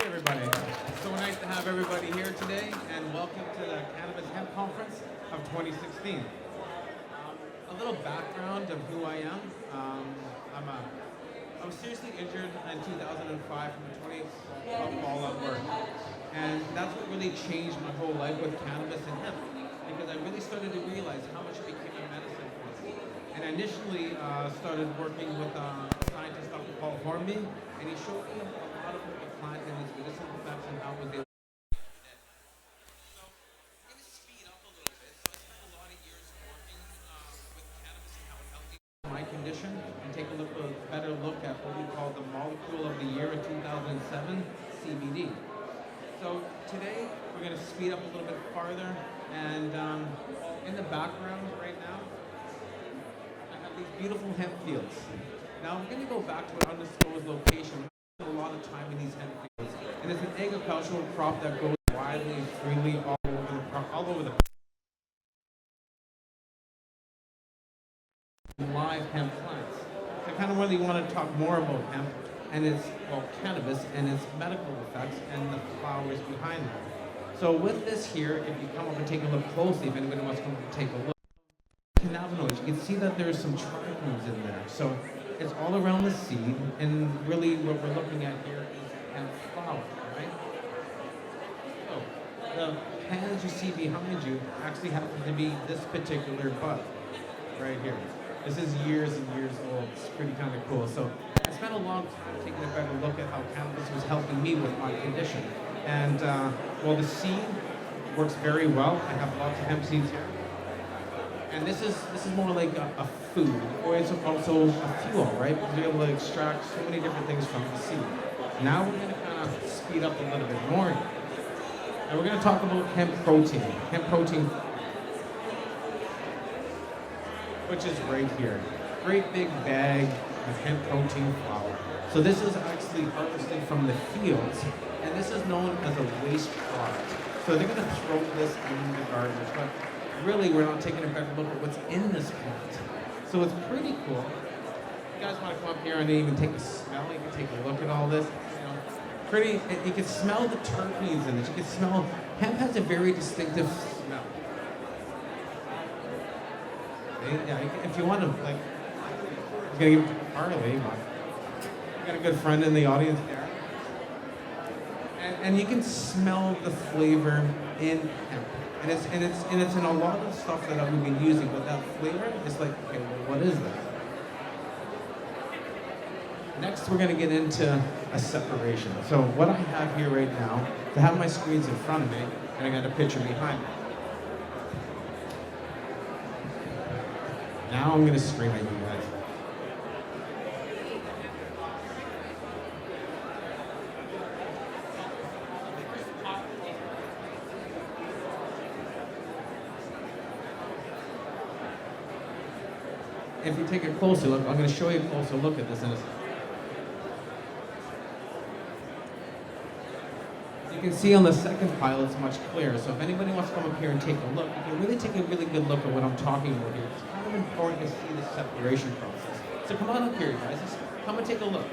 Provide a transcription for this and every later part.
everybody. So nice to have everybody here today, and welcome to the Cannabis Hemp Conference of 2016. A little background of who I am. I was seriously injured in 2005 from a 20 ball at work, and that's what really changed my whole life with cannabis and hemp, because I really started to realize how much it became a medicine for me. And I initially started working with a scientist, Dr. Paul Hornby, and he showed me a lot of what the plant and its medicinal effects and how it was able. So I'm going to speed up a little bit. So I spent a lot of years working with cannabis and how it helped me with my condition, and take a better look at what we call the molecule of the year in 2007, CBD. So today we're going to speed up a little bit farther, and in the background right now, I have these beautiful hemp fields. Now we're going to go back to an undisclosed location. We spend a lot of time in these hemp fields, and it's an agricultural crop that grows widely and freely all over the live hemp plants. So I kind of really want to talk more about hemp and its, cannabis and its medical effects and the flowers behind them. So with this here, if you come up and take a look closely, if anybody wants to come up and take a look, cannabinoids, you can see that there's some trichomes in there. So it's all around the seed, and really what we're looking at here is hemp flower, right? So the plants you see behind you actually happen to be this particular bud right here. This is years and years old. It's pretty kind of cool. So I spent a long time taking a better look at how cannabis was helping me with my condition. And the seed works very well. I have lots of hemp seeds here. And this is more like a food, or it's also a fuel, right? Because you're able to extract so many different things from the seed. Now we're going to kind of speed up a little bit more. And we're going to talk about hemp protein. Hemp protein, which is right here. Great big bag of hemp protein flour. So this is actually harvested from the fields, and this is known as a waste product. So they're going to throw this in the garbage, but really we're not taking a better look at what's in this plant. So it's pretty cool. If you guys want to come up here and even take a smell, you can take a look at all this. You can smell the terpenes in it. You can smell, hemp has a very distinctive smell. Yeah, if you want to, I'm going to give it to Harley. I got a good friend in the audience there. And you can smell the flavor in hemp. And it's in a lot of stuff that we've been using, but that flavor is like, okay, well, what is that? Next, we're going to get into a separation. So what I have here right now, I have my screens in front of me, and I got a picture behind me. Now I'm going to scream at you guys. If you take a closer look, I'm going to show you a closer look at this in a second. You can see on the second pile it's much clearer. So if anybody wants to come up here and take a look, you can really take a really good look at what I'm talking about here. It's kind of important to see the separation process. So come on up here, guys. Just come and take a look.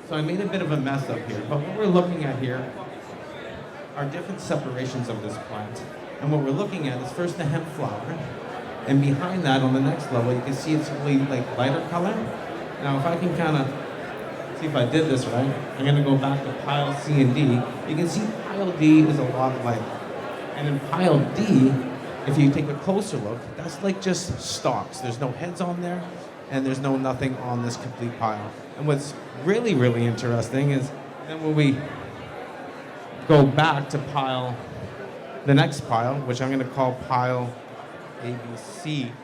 So I made a bit of a mess up here, but what we're looking at here are different separations of this plant. And what we're looking at is first the hemp flower, and behind that on the next level, you can see it's really like lighter color. Now if I can kind of see if I did this right, I'm going to go back to pile C and D. You can see pile D is a lot lighter. And in pile D, if you take a closer look, that's like just stalks. There's no heads on there, and there's nothing on this complete pile. And what's really, really interesting is then when we go back to the next pile, which I'm going to call pile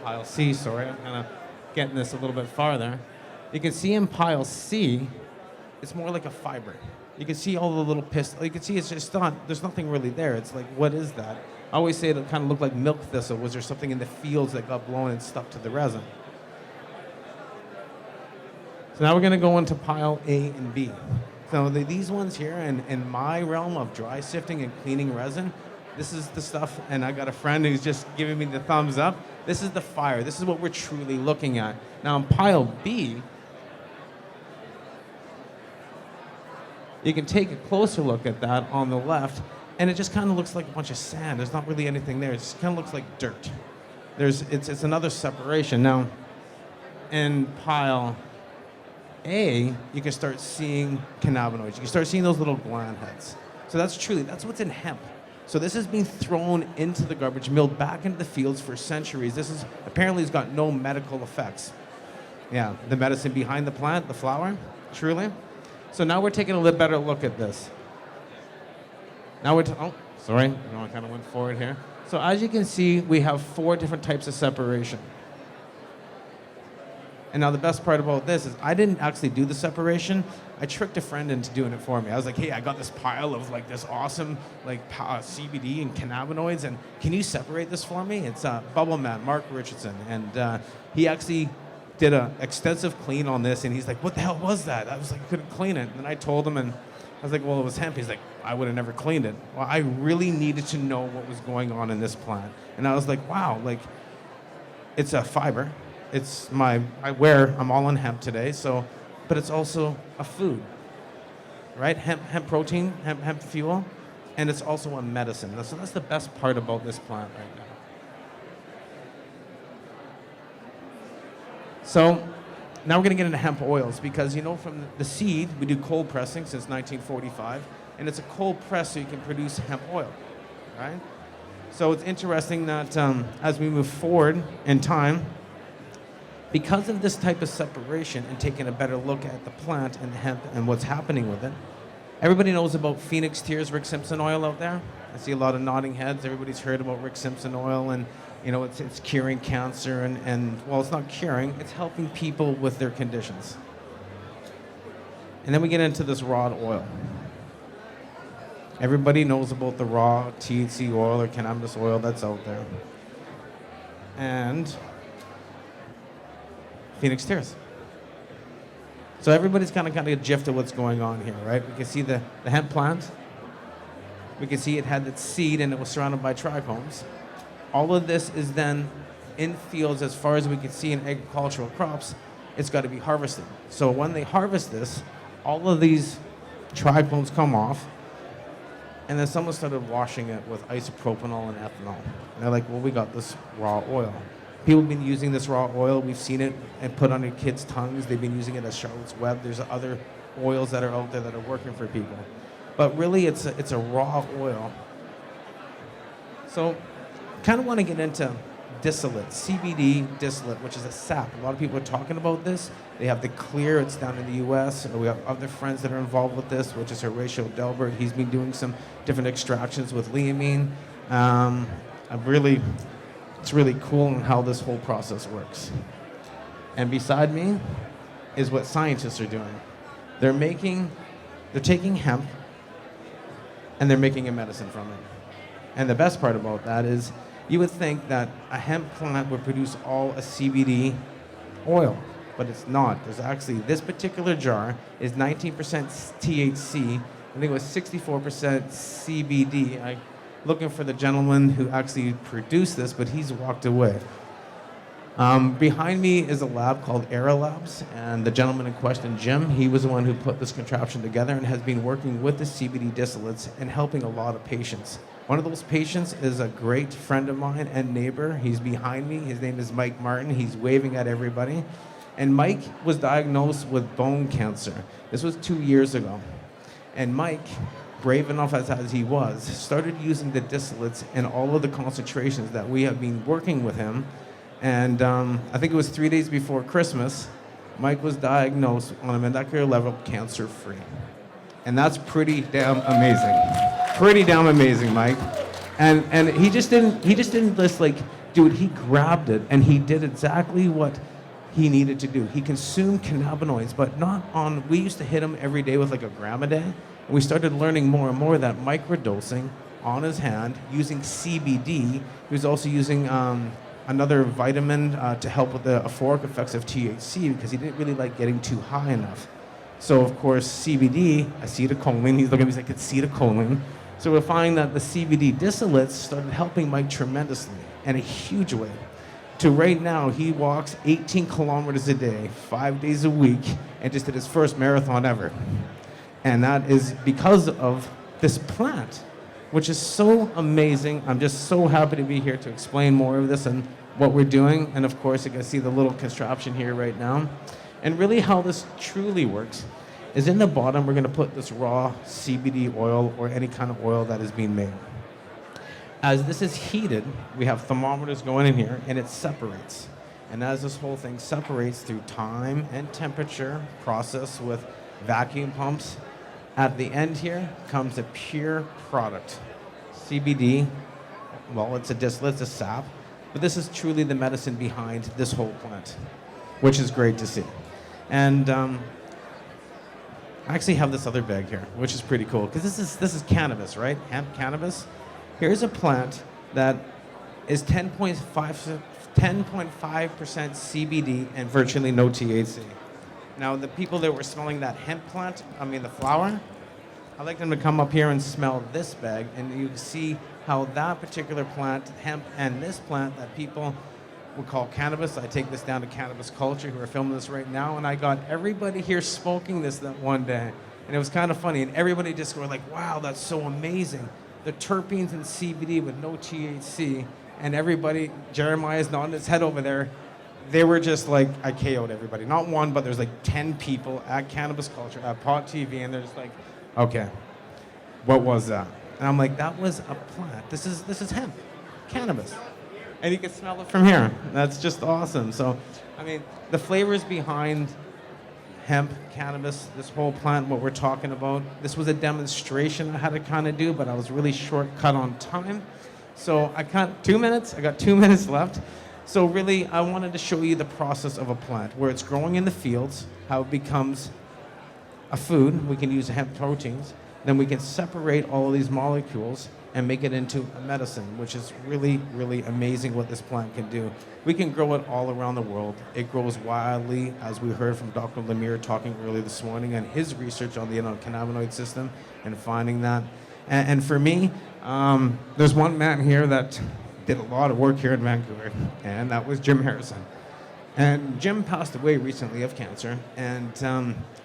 pile C, sorry, I'm kind of getting this a little bit farther. You can see in pile C, it's more like a fiber. You can see all the little pistils. You can see it's just not, there's nothing really there. It's like, what is that? I always say it kind of looked like milk thistle. Was there something in the fields that got blown and stuck to the resin? So now we're going to go into pile A and B. So these ones here, in my realm of dry sifting and cleaning resin, this is the stuff, and I got a friend who's just giving me the thumbs up. This is the fire. This is what we're truly looking at. Now in pile B, you can take a closer look at that on the left, and it just kind of looks like a bunch of sand. There's not really anything there. It just kind of looks like dirt. It's another separation. Now, in pile A, you can start seeing cannabinoids. You can start seeing those little gland heads. So that's what's in hemp. So this is being thrown into the garbage, milled back into the fields for centuries. This is apparently has got no medical effects. Yeah, the medicine behind the plant, the flower, truly. So now we're taking a little better look at this. Now I kind of went forward here. So as you can see, we have 4 different types of separation. And now the best part about this is I didn't actually do the separation. I tricked a friend into doing it for me. I was like, hey, I got this pile of like this awesome CBD and cannabinoids, and can you separate this for me? It's Bubble Man, Mark Richardson, and he actually did an extensive clean on this, and he's like, what the hell was that? I was like, I couldn't clean it. And I told him, and I was like, well, it was hemp. He's like, I would have never cleaned it. Well, I really needed to know what was going on in this plant. And I was like, wow, like, it's a fiber. I'm all on hemp today, but it's also a food, right? Hemp protein, hemp fuel, and it's also a medicine. So that's the best part about this plant right now. So now we're gonna get into hemp oils because, from the seed, we do cold pressing since 1945, and it's a cold press so you can produce hemp oil, right? So it's interesting that as we move forward in time, because of this type of separation and taking a better look at the plant and the hemp and what's happening with it, everybody knows about Phoenix Tears Rick Simpson oil out there. I see a lot of nodding heads. Everybody's heard about Rick Simpson oil, and it's curing cancer, and well, it's not curing, it's helping people with their conditions. And then we get into this raw oil. Everybody knows about the raw THC oil or cannabis oil that's out there. And Phoenix Tears. So everybody's kind of got a gist of what's going on here, right? We can see the hemp plant. We can see it had its seed and it was surrounded by trichomes. All of this is then in fields as far as we can see in agricultural crops. It's got to be harvested. So when they harvest this, all of these trichomes come off, and then someone started washing it with isopropanol and ethanol. And they're like, well, we got this raw oil. People have been using this raw oil. We've seen it and put on your kids' tongues. They've been using it as Charlotte's Web. There's other oils that are out there that are working for people. But really, it's a raw oil. So kind of want to get into distillate, CBD distillate, which is a sap. A lot of people are talking about this. They have the clear, it's down in the U.S. We have other friends that are involved with this, which is Horatio Delbert. He's been doing some different extractions with liamine. It's really cool in how this whole process works. And beside me is what scientists are doing. They're taking hemp and they're making a medicine from it. And the best part about that is you would think that a hemp plant would produce all a CBD oil, but it's not. There's actually, this particular jar is 19% THC. I think it was 64% CBD. Looking for the gentleman who actually produced this, but he's walked away. Behind me is a lab called Era Labs, and the gentleman in question, Jim, he was the one who put this contraption together and has been working with the CBD distillates and helping a lot of patients. One of those patients is a great friend of mine and neighbor. He's behind me. His name is Mike Martin. He's waving at everybody. And Mike was diagnosed with bone cancer. This was 2 years ago. And Mike, brave enough as he was, started using the distillates and all of the concentrations that we have been working with him. And I think it was 3 days before Christmas, Mike was diagnosed on a molecular level cancer-free. And that's pretty damn amazing. Pretty damn amazing, Mike. And he just didn't just like do it. He grabbed it and he did exactly what he needed to do. He consumed cannabinoids, but not on, we used to hit him every day with like a gram a day. And we started learning more and more that microdosing on his hand using CBD. He was also using another vitamin to help with the euphoric effects of THC because he didn't really like getting too high enough. So of course, CBD, acetylcholine, he's looking at me, he's like, it's acetylcholine. So we're finding that the CBD distillates started helping Mike tremendously, in a huge way. To right now, he walks 18 kilometers a day, 5 days a week, and just did his first marathon ever. And that is because of this plant, which is so amazing. I'm just so happy to be here to explain more of this and what we're doing. And of course, you can see the little contraption here right now. And really how this truly works is in the bottom, we're gonna put this raw CBD oil or any kind of oil that is being made. As this is heated, we have thermometers going in here and it separates. And as this whole thing separates through time and temperature process with vacuum pumps, at the end here comes a pure product. CBD, well, it's a distillate, it's a sap, but this is truly the medicine behind this whole plant, which is great to see. And I actually have this other bag here, which is pretty cool, because this is cannabis, right? Hemp cannabis. Here's a plant that is 10.5% CBD and virtually no THC. Now, the people that were smelling that hemp plant, the flower, I'd like them to come up here and smell this bag, and you can see how that particular plant, hemp, and this plant that people would call cannabis. I take this down to Cannabis Culture, who are filming this right now, and I got everybody here smoking this that one day. And it was kind of funny, and everybody just were like, wow, that's so amazing. The terpenes and CBD with no THC, and everybody, Jeremiah's nodding his head over there, they were just like, I KO'd everybody. Not one, but there's like 10 people at Cannabis Culture, at Pod TV, and they're just like, okay, what was that? And I'm like, that was a plant. This is hemp, cannabis. And you can smell it from here. That's just awesome. So, the flavors behind hemp, cannabis, this whole plant, what we're talking about, this was a demonstration I had to kind of do, but I was really shortcut on time. So I got 2 minutes left. So really, I wanted to show you the process of a plant, where it's growing in the fields, how it becomes a food. We can use hemp proteins. Then we can separate all of these molecules and make it into a medicine, which is really, really amazing what this plant can do. We can grow it all around the world. It grows wildly, as we heard from Dr. Lemire talking earlier this morning, and his research on the cannabinoid system and finding that. And for me, there's one man here that did a lot of work here in Vancouver, and that was Jim Harrison. And Jim passed away recently of cancer, and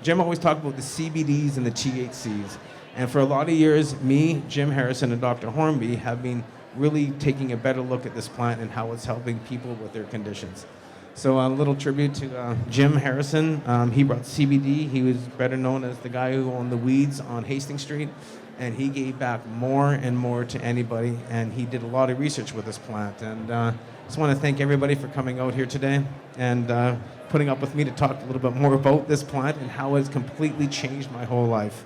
Jim always talked about the CBDs and the THCs. And for a lot of years, me, Jim Harrison, and Dr. Hornby have been really taking a better look at this plant and how it's helping people with their conditions. So a little tribute to Jim Harrison. He brought CBD. He was better known as the guy who owned the weeds on Hastings Street. And he gave back more and more to anybody. And he did a lot of research with this plant. And just want to thank everybody for coming out here today and putting up with me to talk a little bit more about this plant and how it's completely changed my whole life.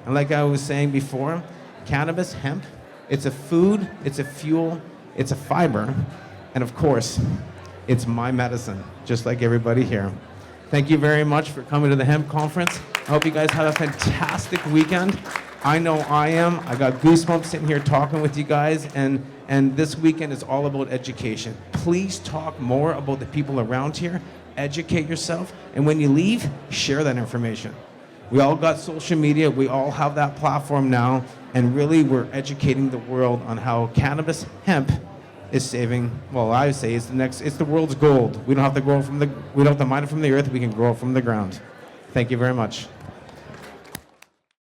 And like I was saying before, cannabis, hemp, it's a food, it's a fuel, it's a fiber, and of course, it's my medicine, just like everybody here. Thank you very much for coming to the Hemp Conference. I hope you guys have a fantastic weekend. I know I am. I got goosebumps sitting here talking with you guys, and this weekend is all about education. Please talk more about the people around here, educate yourself, and when you leave, share that information. We all got social media, we all have that platform now, and really we're educating the world on how cannabis, hemp, is saving, well, I say it's the world's gold. We don't have to mine it from the earth, we can grow it from the ground. Thank you very much.